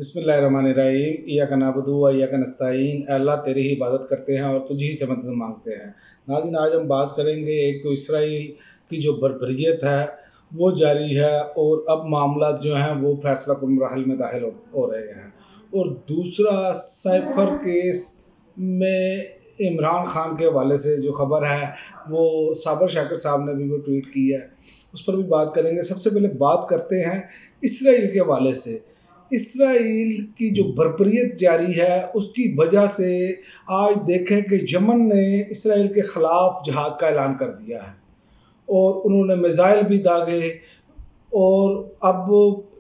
बिस्मिल्लाहिर्रहमानिर्रहीम इय्याका नअबुदु व इय्याका नस्तईन। अल्लाह तेरी ही इबादत करते हैं और तुझी से मदद मांगते हैं। नाज़रीन, आज हम बात करेंगे, एक तो इसराइल की जो बर्बरियत है वो जारी है और अब मामला जो हैं वो फैसला कुन मराहल में दाखिल हो रहे हैं। और दूसरा, साइफर केस में इमरान खान के हवाले से जो खबर है वो साबर शाकिर साहब ने भी वो ट्वीट की है, उस पर भी बात करेंगे। सबसे पहले बात करते हैं इसराइल के हवाले से। इसराइल की जो बर्बरियत जारी है उसकी वजह से आज देखें कि यमन ने इसराइल के ख़िलाफ़ जिहाद का ऐलान कर दिया है और उन्होंने मिज़ाइल भी दागे। और अब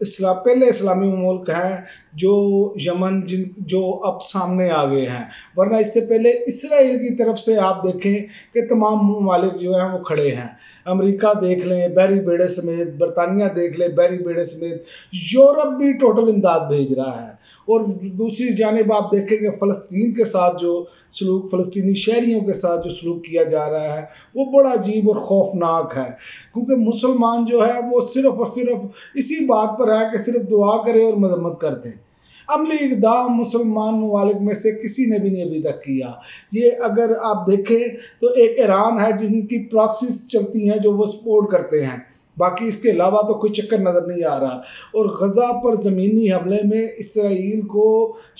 पहले इस्लामी मुल्क हैं जो यमन जो अब सामने आ गए हैं, वरना इससे पहले इसराइल की तरफ से आप देखें कि तमाम ममालिक जो हैं वो खड़े हैं। अमेरिका देख लें बैरी बेड़े समेत, बरतानिया देख लें बैरी बेड़े समेत, यूरोप भी टोटल इमदाद भेज रहा है। और दूसरी जानिब आप देखें कि फ़लस्तीन के साथ जो सलूक, फ़लस्तीनी शहरियों के साथ जो सलूक किया जा रहा है वो बड़ा अजीब और खौफनाक है, क्योंकि मुसलमान जो है वो सिर्फ़ और सिर्फ इसी बात पर है कि सिर्फ दुआ करें और मजम्मत कर दें। अमली इक़दाम मुसलमान ममालिक में से किसी ने भी नहीं अभी तक किया। ये अगर आप देखें तो एक ईरान है जिनकी प्रॉक्सीज चलती हैं जो वो सपोर्ट करते हैं, बाकी इसके अलावा तो कोई चक्कर नज़र नहीं आ रहा। और गज़ा पर ज़मीनी हमले में इसराइल को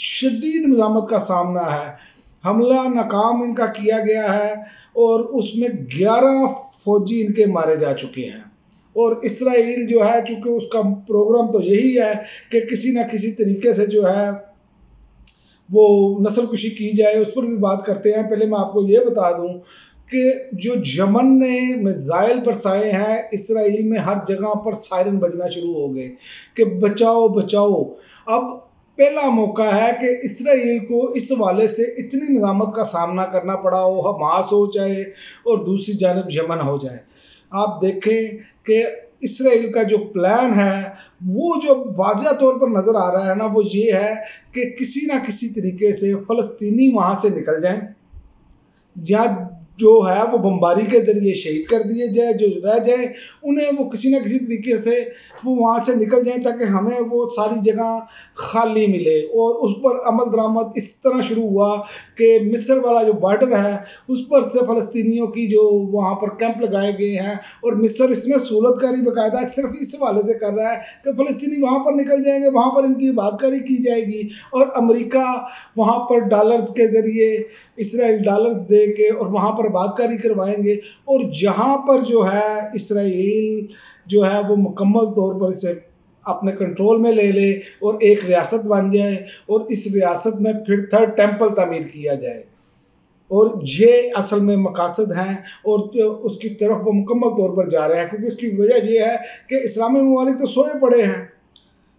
शदीद मज़ामत का सामना है। हमला नाकाम इनका किया गया है और उसमें 11 फ़ौजी इनके मारे जा चुके हैं। और इसराइल जो है, चूँकि उसका प्रोग्राम तो यही है कि किसी न किसी तरीके से जो है वो नस्ल कुशी की जाए, उस पर भी बात करते हैं। पहले मैं आपको ये बता दूं कि जो यमन ने मिज़ाइल बरसाए हैं, इसराइल में हर जगह पर सायरन बजना शुरू हो गए कि बचाओ बचाओ। अब पहला मौका है कि इसराइल को इस हवाले से इतनी मज़ामत का सामना करना पड़ा हो, हमास हो जाए और दूसरी जानब यमन हो जाए। आप देखें कि इसराइल का जो प्लान है वो जो वाज़िह तौर पर नज़र आ रहा है ना, वो ये है कि किसी ना किसी तरीके से फ़लस्तीनी वहाँ से निकल जाएं या जो है वो बमबारी के ज़रिए शहीद कर दिए जाए, जो रह जाए उन्हें वो किसी न किसी तरीके से वो वहाँ से निकल जाएं ताकि हमें वो सारी जगह खाली मिले। और उस पर अमल दरामद इस तरह शुरू हुआ कि मिस्र वाला जो बॉर्डर है उस पर से फ़लस्तीनियों की जो वहाँ पर कैंप लगाए गए हैं, और मिस्र इसमें सहूलतकारी बाकायदा सिर्फ इस हवाले से कर रहा है कि फ़लस्तीनी वहाँ पर निकल जाएंगे, वहाँ पर इनकी इबादतकारी की जाएगी और अमेरिका वहाँ पर डॉलर्स के ज़रिए, इसराइल डॉलर दे के और वहाँ पर इबादतकारी करवाएंगे। और जहाँ पर जो है इसराइल जो है वो मुकम्मल तौर पर इसे अपने कंट्रोल में ले ले और एक रियासत बन जाए और इस रियासत में फिर थर्ड टेम्पल तामीर किया जाए। और ये असल में मकासद हैं और उसकी तरफ वो मुकम्मल तौर पर जा रहे हैं, क्योंकि उसकी वजह ये है कि इस्लामी ममालिक तो सोए पड़े हैं।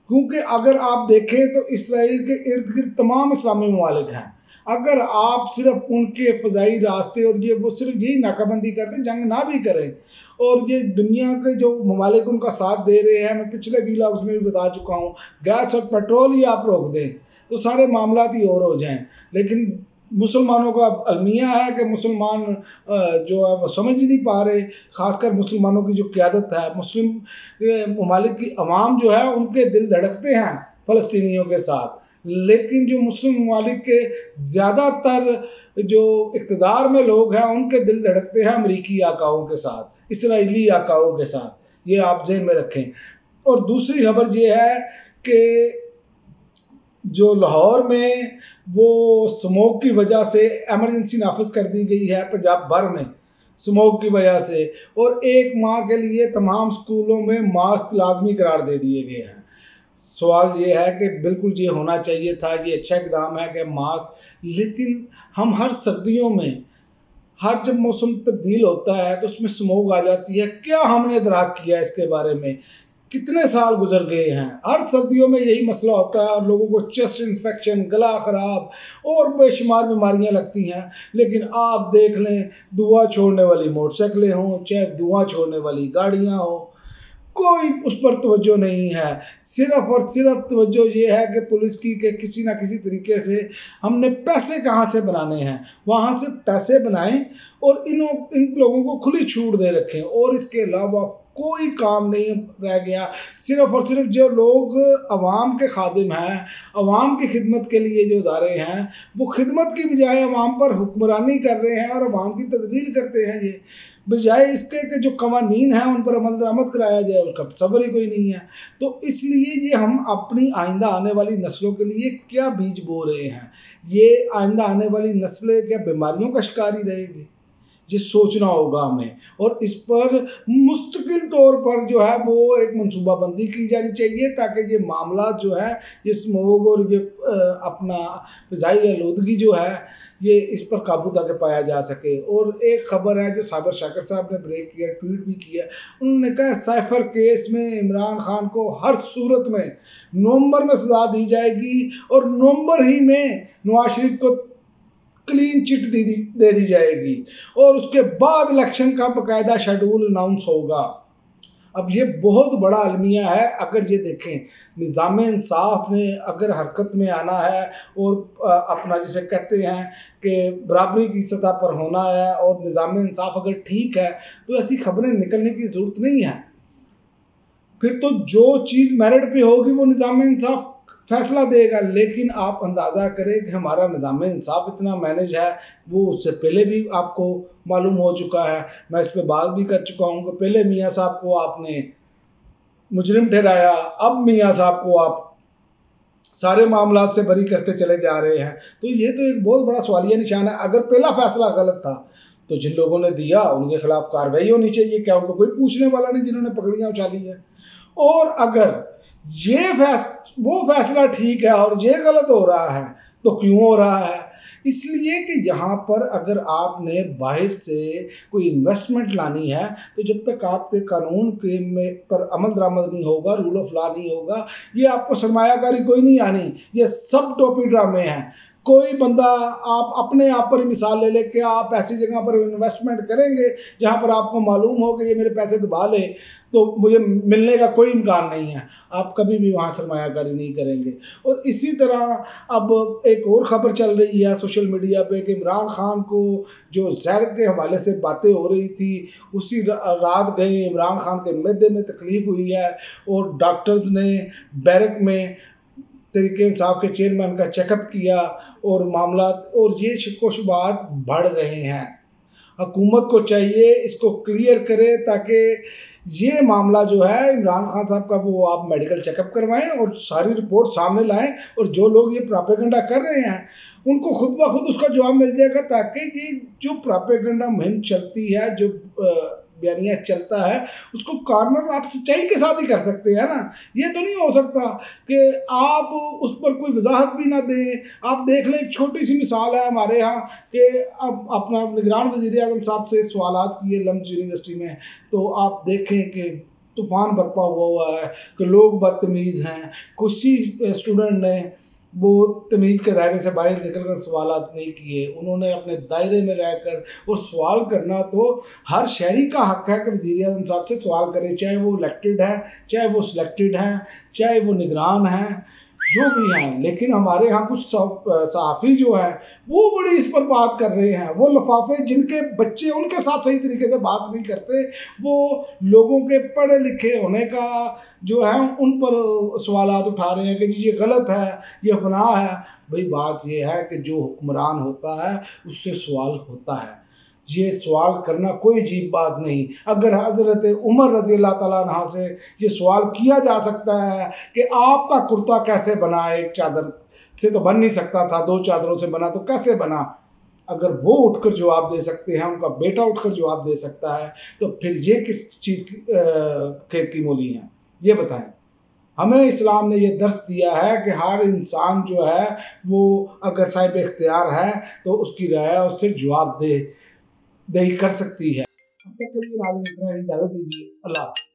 क्योंकि अगर आप देखें तो इसराइल के इर्द गिर्द तमाम इस्लामी ममालिक हैं। अगर आप सिर्फ उनके फ़ज़ाई रास्ते और ये वो सिर्फ यही नाकाबंदी कर दें, जंग ना भी करें, और ये दुनिया के जो ममालिक उनका साथ दे रहे हैं, मैं पिछले व्लॉग्स में भी बता चुका हूँ, गैस और पेट्रोल ही आप रोक दें तो सारे मामला ही और हो जाएं। लेकिन मुसलमानों का अलमिया है कि मुसलमान जो है वो समझ ही नहीं पा रहे, ख़ासकर मुसलमानों की जो क़यादत है, मुस्लिम ममालिक की अवाम जो है उनके दिल धड़कते हैं फ़लस्तीनियों के साथ। लेकिन जो मुस्लिम ममालिक के ज़्यादातर जो इक़्तिदार में लोग हैं उनके दिल धड़कते हैं अमरीकी आकाओं के साथ, इसराइली आकाओं के साथ, ये आप ज़हन में रखें। और दूसरी खबर ये है कि जो लाहौर में वो स्मोक की वजह से एमरजेंसी नाफिज कर दी गई है पंजाब भर में स्मोक की वजह से, और 1 माह के लिए तमाम स्कूलों में मास्क लाजमी करार दे दिए गए हैं। सवाल ये है कि बिल्कुल ये होना चाहिए था, ये अच्छा इक़दाम है कि मास्क, लेकिन हम हर सर्दियों में, हर जब मौसम तब्दील होता है तो उसमें स्मोक आ जाती है। क्या हमने इदराक किया इसके बारे में? कितने साल गुजर गए हैं, हर सर्दियों में यही मसला होता है और लोगों को चेस्ट इन्फेक्शन, गला ख़राब और बेशुमार बीमारियां लगती हैं। लेकिन आप देख लें, धुआं छोड़ने वाली मोटरसाइकिलें हों चाहे धुआं छोड़ने वाली गाड़ियां हों, कोई उस पर तवज्जो नहीं है। सिर्फ और सिर्फ तवज्जो ये है कि पुलिस की कि किसी ना किसी तरीके से हमने पैसे कहाँ से बनाने हैं, वहाँ से पैसे बनाएं और इन लोगों को खुली छूट दे रखें। और इसके अलावा کوئی کام نہیں رہ گیا، صرف اور صرف جو لوگ عوام کے خادم ہیں، عوام کی خدمت کے لیے جو ادارے ہیں، وہ خدمت کی بجائے عوام پر حکمرانی کر رہے ہیں اور عوام کی تذلیل کرتے ہیں۔ یہ بجائے اس کے کہ جو قوانین ہیں ان پر عمل درآمد کرایا جائے، اس کا تصور ہی کوئی نہیں ہے۔ تو اس لیے یہ ہم اپنی آئندہ آنے والی نسلوں کے لیے کیا بیج بو رہے ہیں؟ یہ آئندہ آنے والی نسلیں کیا بیماریوں کا شکار ہی رہے گی؟ یہ سوچنا ہوگا ہمیں، اور اس پر مستقل طور پر جو ہے وہ ایک منصوبہ بندی کی جانی چاہیے، تاکہ یہ معاملات جو ہے، یہ اسموگ اور یہ اپنا فضائی آلودگی جو ہے، یہ اس پر قابو تاکہ پایا جا سکے۔ اور ایک خبر ہے جو صابر شاکر صاحب نے بریک کیا، ٹویٹ بھی کیا، انہوں نے کہا سائفر کیس میں عمران خان کو ہر صورت میں نومبر میں سزا دی جائے گی، اور نومبر ہی میں نواز شریف کو کلین چٹ دے دی جائے گی، اور اس کے بعد الیکشن کا باقاعدہ شیڈول اناؤنس ہوگا۔ اب یہ بہت بڑا المیہ ہے۔ اگر یہ دیکھیں نظام انصاف نے اگر حرکت میں آنا ہے اور اپنا جسے کہتے ہیں کہ برابری کی سطح پر ہونا ہے، اور نظام انصاف اگر ٹھیک ہے تو ایسی خبریں نکلنے کی ضرورت نہیں ہے۔ پھر تو جو چیز میرٹ پہ ہوگی وہ نظام انصاف فیصلہ دے گا، لیکن آپ اندازہ کریں کہ ہمارا نظام انصاف اتنا مینج ہے، وہ اس سے پہلے بھی آپ کو معلوم ہو چکا ہے، میں اس پہ بات بھی کر چکا ہوں کہ پہلے میاں صاحب کو آپ نے مجرم ٹھہرایا، اب میاں صاحب کو آپ سارے معاملات سے بری کرتے چلے جا رہے ہیں۔ تو یہ تو ایک بہت بڑا سوالیہ نشان ہے۔ اگر پہلا فیصلہ غلط تھا تو جن لوگوں نے دیا ان کے خلاف کارروائی ہونی چاہیے، کیا ان کو کوئی پوچھنے والا نہیں جنہوں نے پگڑیاں اچھالی ہیں؟ اور اگر وہ فیصلہ ٹھیک ہے اور یہ غلط ہو رہا ہے تو کیوں ہو رہا ہے؟ اس لیے کہ یہاں پر اگر آپ نے باہر سے کوئی انویسٹمنٹ لانی ہے تو جب تک آپ کے قانون پر عمل درآمد نہیں ہوگا، رول آف لا نہیں ہوگا، یہ آپ کو سرمایہ کاری کوئی نہیں آنی۔ یہ سب ٹوپی ڈرامے ہیں۔ کوئی بندہ آپ اپنے آپ پر ہی مثال لے لے کہ آپ ایسی جگہ پر انویسٹمنٹ کریں گے جہاں پر آپ کو معلوم ہو کہ یہ میرے پیسے دبا لے تو مجھے ملنے کا کوئی امکان نہیں ہے، آپ کبھی بھی وہاں سرمایہ کاری نہیں کریں گے۔ اور اسی طرح اب ایک اور خبر چل رہی ہے سوشل میڈیا پہ کہ عمران خان کو جو زہر کے حوالے سے باتیں ہو رہی تھی، اسی رات گئے عمران خان کے معدے میں تکلیف ہوئی ہے، اور ڈاکٹرز نے بیرک میں تحریک انصاف کے چیئرمین کا چیک اپ کیا، اور معاملات اور یہ شک و شبہات بڑھ رہے ہیں۔ حکومت کو چاہیے اس کو کلیئر کرے تاکہ یہ معاملہ جو ہے عمران خان صاحب کا وہ آپ میڈیکل چیک اپ کروائیں اور ساری رپورٹ سامنے لائیں، اور جو لوگ یہ پراپیگنڈا کر رہے ہیں ان کو خود بخود اس کا جواب مل جائے گا، تاکہ یہ جو پراپیگنڈا مہم چلتی ہے، جو بیانیہ چلتا ہے، اس کو کارنر آپ سچائی کے ساتھ ہی کر سکتے ہیں نا۔ یہ تو نہیں ہو سکتا کہ آپ اس پر کوئی وضاحت بھی نہ دیں۔ آپ دیکھ لیں، ایک چھوٹی سی مثال ہے ہمارے ہاں کہ اب اپنا نگران وزیر اعظم صاحب سے سوالات کیے لمز یونیورسٹی میں، تو آپ دیکھیں کہ طوفان برپا ہوا ہے کہ لوگ بدتمیز ہیں۔ کچھ ہی اسٹوڈنٹ نے وہ تمیز کے دائرے سے باہر نکل کر سوالات نہیں کیے، انہوں نے اپنے دائرے میں رہ کر، اور سوال کرنا تو ہر شہری کا حق ہے کہ وزیر اعظم صاحب سے سوال کرے، چاہے وہ الیکٹڈ ہے، چاہے وہ سلیکٹڈ ہیں، چاہے وہ نگران ہیں، جو بھی ہیں۔ لیکن ہمارے ہاں کچھ صحافی جو ہیں وہ بڑی اس پر بات کر رہے ہیں، وہ لفافے جن کے بچے ان کے ساتھ صحیح طریقے سے بات نہیں کرتے، وہ لوگوں کے پڑھے لکھے ہونے کا جو ہے ان پر سوالات اٹھا رہے ہیں کہ جی یہ غلط ہے، یہ فلاں ہے۔ بھئی بات یہ ہے کہ جو حکمران ہوتا ہے اس سے سوال ہوتا ہے، یہ سوال کرنا کوئی عجیب بات نہیں۔ اگر حضرت عمر رضی اللہ تعالیٰ عنہ سے یہ سوال کیا جا سکتا ہے کہ آپ کا کرتا کیسے بنا، ایک چادر سے تو بن نہیں سکتا تھا، 2 چادروں سے بنا، تو کیسے بنا؟ اگر وہ اٹھ کر جواب دے سکتے ہیں، ان کا بیٹا اٹھ کر جواب دے سکتا ہے، تو پھر یہ کس چیز کھیت کی مولی ہیں؟ یہ بتائیں۔ ہمیں اسلام نے یہ درس دیا ہے کہ ہر انسان جو ہے وہ اگر صاحب اختیار ہے تو اس کی رعایا اس سے جواب دہی کر سکتی ہے۔ اب تک کے لیے ناظرین اتنا ہی، اجازت دیجیے، اللہ حافظ۔